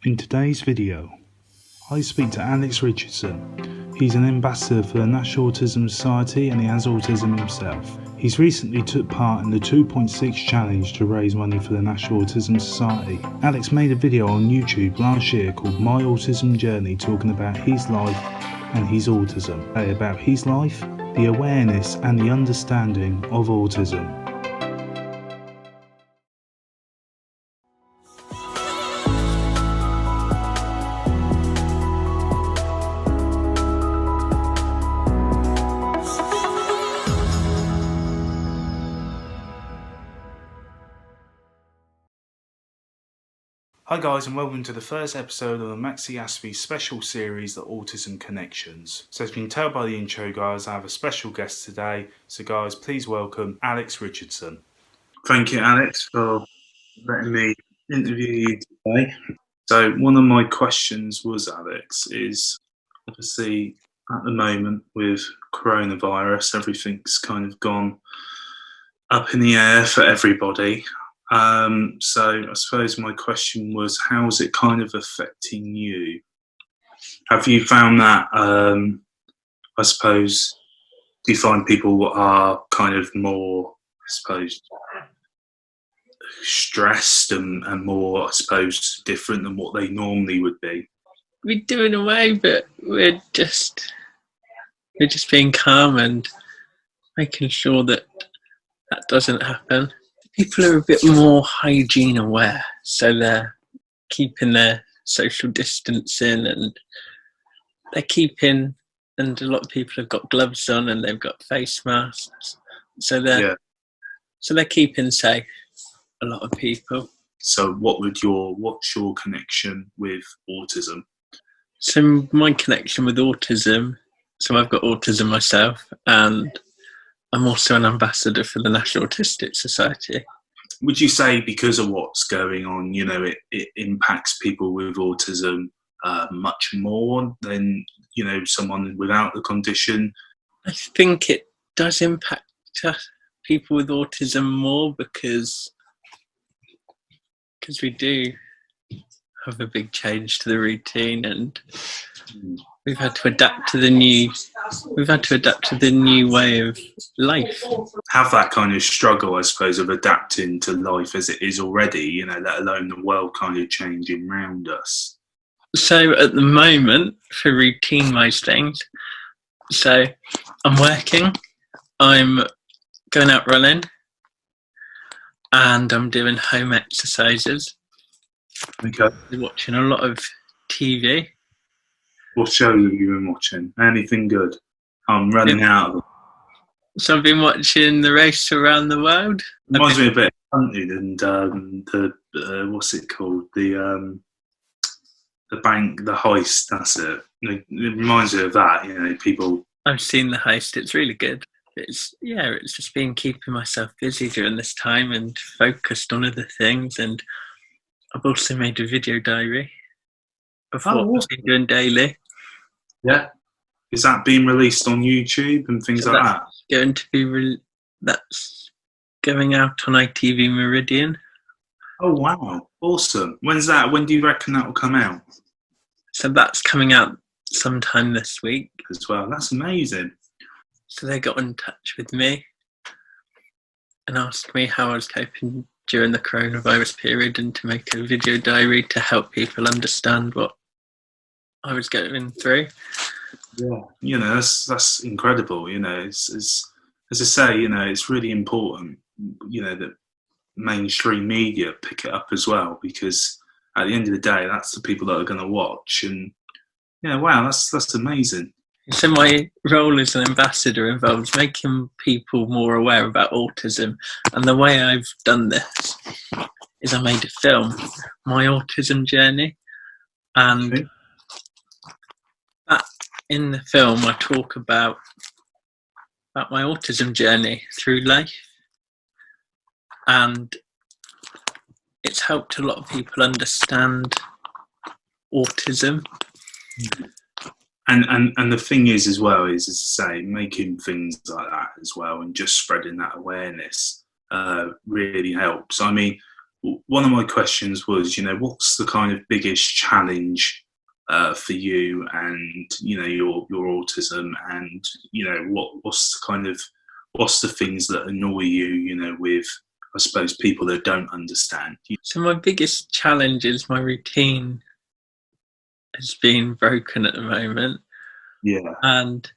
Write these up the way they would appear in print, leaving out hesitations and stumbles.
In today's video, I speak to Alex Richardson. He's an ambassador for the National Autism Society and he has autism himself. He's recently took part in the 2.6 challenge to raise money for the National Autism Society. Alex made a video on YouTube last year called My Autism Journey, talking about his life and his autism. About his life, the awareness and the understanding of autism. Hi guys, and welcome to the first episode of the MaxiAspie special series, The Autism Connections. So as you can tell by the intro guys, I have a special guest today. So guys, please welcome Alex Richardson. Thank you Alex for letting me interview you today. So one of my questions was, Alex, is obviously at the moment with coronavirus, everything's kind of gone up in the air for everybody. So I suppose my question was, how is it kind of affecting you? Have you found that, I suppose, do you find people are kind of more, I suppose, stressed and more, I suppose, different than what they normally would be? We do in a way, but we're just being calm and making sure that doesn't happen. People are a bit more hygiene aware, so they're keeping their social distancing and and a lot of people have got gloves on and they've got face masks, so they're keeping safe, a lot of people. So what's your connection with autism? So my connection with autism, so I've got autism myself and I'm also an ambassador for the National Autism Society. Would you say because of what's going on, you know, it impacts people with autism much more than, you know, someone without the condition? I think it does impact people with autism more because we do have a big change to the routine and we've had to adapt to the new way of life. Have that kind of struggle, I suppose, of adapting to life as it is already, you know, let alone the world kind of changing around us. So at the moment, for routine-wise things, so I'm working, I'm going out running, and I'm doing home exercises. Okay. I'm watching a lot of TV. What shows have you been watching? Anything good? I'm running out of them. So I've been watching The Race Around the World. Reminds me a bit of Hunted and the what's it called? The bank, the heist. That's it. It reminds me of that. You know, people. I've seen The Heist. It's really good. It's just been keeping myself busy during this time and focused on other things. And I've also made a video diary of what I've been doing daily. Yeah. Is that being released on YouTube and things like that? Going to be that's going out on ITV Meridian. Oh wow, awesome! When's that? When do you reckon that will come out? So that's coming out sometime this week as well. That's amazing. So they got in touch with me and asked me how I was coping during the coronavirus period and to make a video diary to help people understand what I was going through. Yeah, you know, that's incredible. You know, it's as I say, you know, it's really important, you know, that mainstream media pick it up as well, because at the end of the day, that's the people that are going to watch. And yeah, wow, that's amazing. So my role as an ambassador involves making people more aware about autism, and the way I've done this is I made a film, My Autism Journey, and in the film I talk about my autism journey through life, and it's helped a lot of people understand autism. And the thing is as well is, as I say, making things like that as well and just spreading that awareness really helps. I mean, one of my questions was, what's the kind of biggest challenge for you and your autism, and what's the things that annoy you, with, I suppose, people that don't understand you. So my biggest challenge is my routine has been broken at the moment, Yeah. and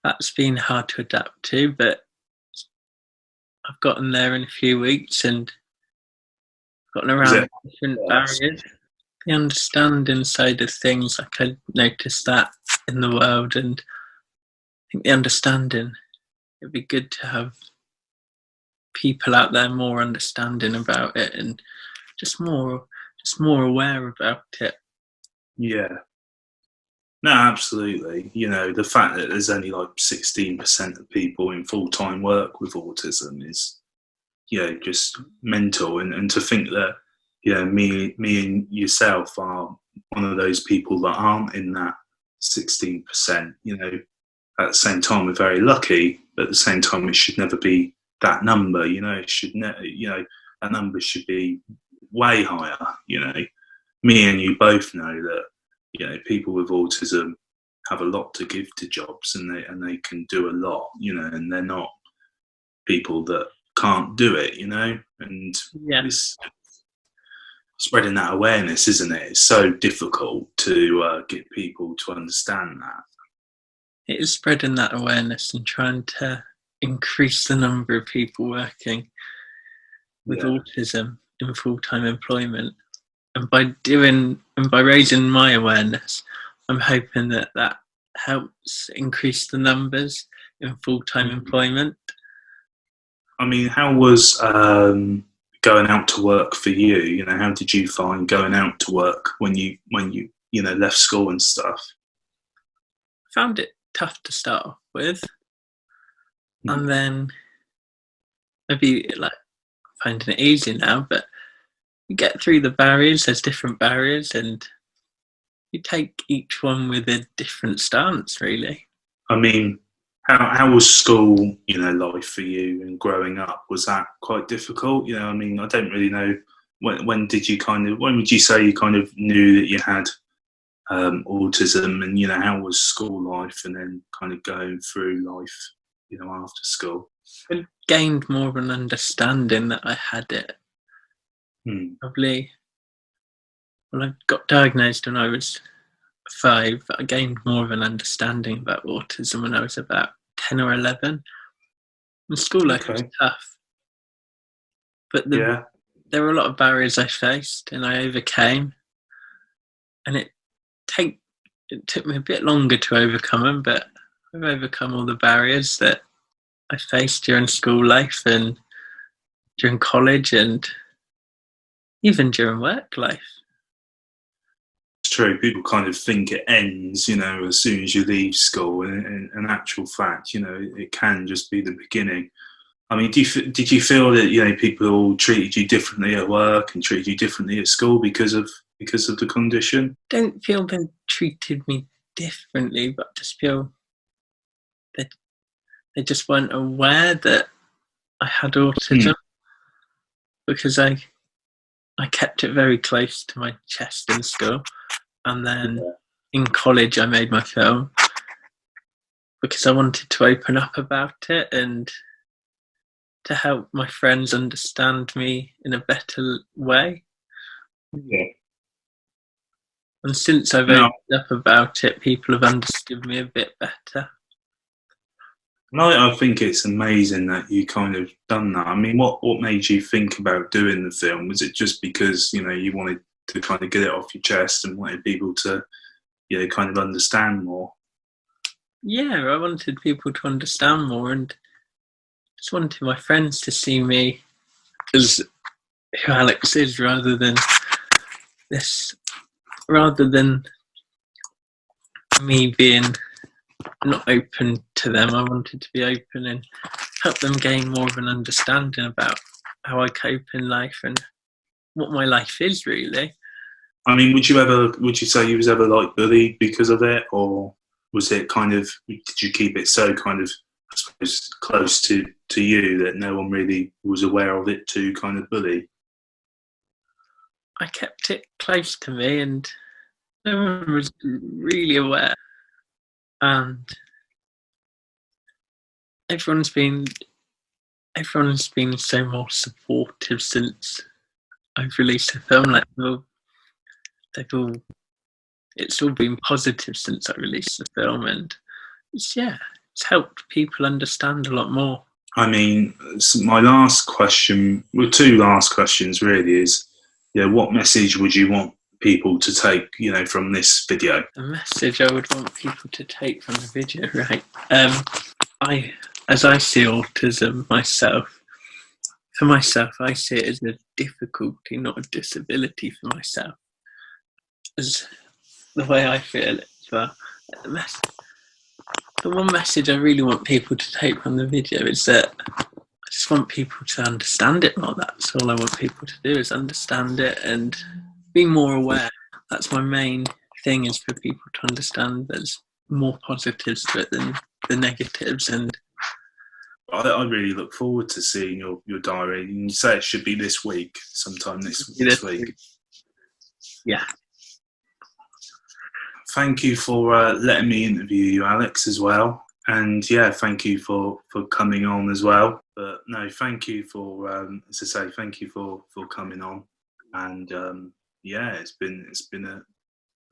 that's been hard to adapt to, but I've gotten there in a few weeks and gotten Is around it? different Yes. barriers. The understanding side of things, like I noticed that in the world, and I think the understanding, it'd be good to have people out there more understanding about it and just more aware about it. Yeah. No, absolutely. The fact that there's only like 16% of people in full-time work with autism is, just mental. And to think that, me and yourself are one of those people that aren't in that 16%, at the same time, we're very lucky, but at the same time, it should never be that number, it should never, that number should be way higher, Me and you both know that, people with autism have a lot to give to jobs, and they can do a lot, and they're not people that can't do it, and Yeah, it's spreading that awareness, isn't it? It's so difficult to get people to understand that. it is spreading that awareness and trying to increase the number of people working with Yeah, autism in full-time employment. And by raising my awareness, I'm hoping that helps increase the numbers in full-time employment. I mean, how was going out to work for you? How did you find going out to work when you left school and stuff? I found it tough to start off with, Hmm. and then maybe like finding it easy now. But you get through the barriers. There's different barriers, and you take each one with a different stance, really. I mean, how was school, life for you and growing up? Was that quite difficult? I mean, I don't really know. When would you say you kind of knew that you had autism, and how was school life, and then kind of going through life, after school? I gained more of an understanding that I had it. Hmm. Probably, well, I got diagnosed when I was 5, but I gained more of an understanding about autism when I was about 10 or 11. And school life was Okay. tough, but Yeah. there were a lot of barriers I faced and I overcame. And take it took me a bit longer to overcome them, but I've overcome all the barriers that I faced during school life and during college and even during work life. It's true. People kind of think it ends, as soon as you leave school. And in actual fact, it can just be the beginning. I mean, did you feel that people treated you differently at work and treated you differently at school because of the condition? Don't feel they treated me differently, but just feel that they just weren't aware that I had Hmm. autism because I kept it very close to my chest in school, and then Yeah. in college I made my film because I wanted to open up about it and to help my friends understand me in a better way. Yeah. And since I've No, opened up about it, people have understood me a bit better. no, I think it's amazing that you kind of done that. I mean, what made you think about doing the film? Was it just because you wanted to kind of get it off your chest and wanted people to kind of understand more? Yeah, I wanted people to understand more and just wanted my friends to see me as who Alex is this, rather than me being not open to them. I wanted to be open and help them gain more of an understanding about how I cope in life and what my life is really. I mean, would you say you was ever like bullied because of it, or was it kind of, did you keep it so kind of, I suppose, close to you that no one really was aware of it to kind of bully? I kept it close to me, and no one was really aware. And everyone's been so more supportive since I've released the film. Like it's all been positive since I released the film, and it's helped people understand a lot more. I mean, my last question, well, two last questions really is, what message would you want people to take, from this video? The message I would want people to take from the video, right? As I see autism myself, for myself, I see it as a difficulty, not a disability for myself. As the way I feel it. But the one message I really want people to take from the video is that I just want people to understand it more. That's all I want people to do, is understand it and be more aware. That's my main thing, is for people to understand there's more positives to it than the negatives. And I really look forward to seeing your diary. And you say it should be this week, sometime this week. Yeah. Thank you for letting me interview you, Alex, as well. And thank you for coming on as well. But no, thank you for, as I say, thank you for coming on. And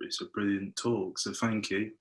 it's a brilliant talk. So thank you.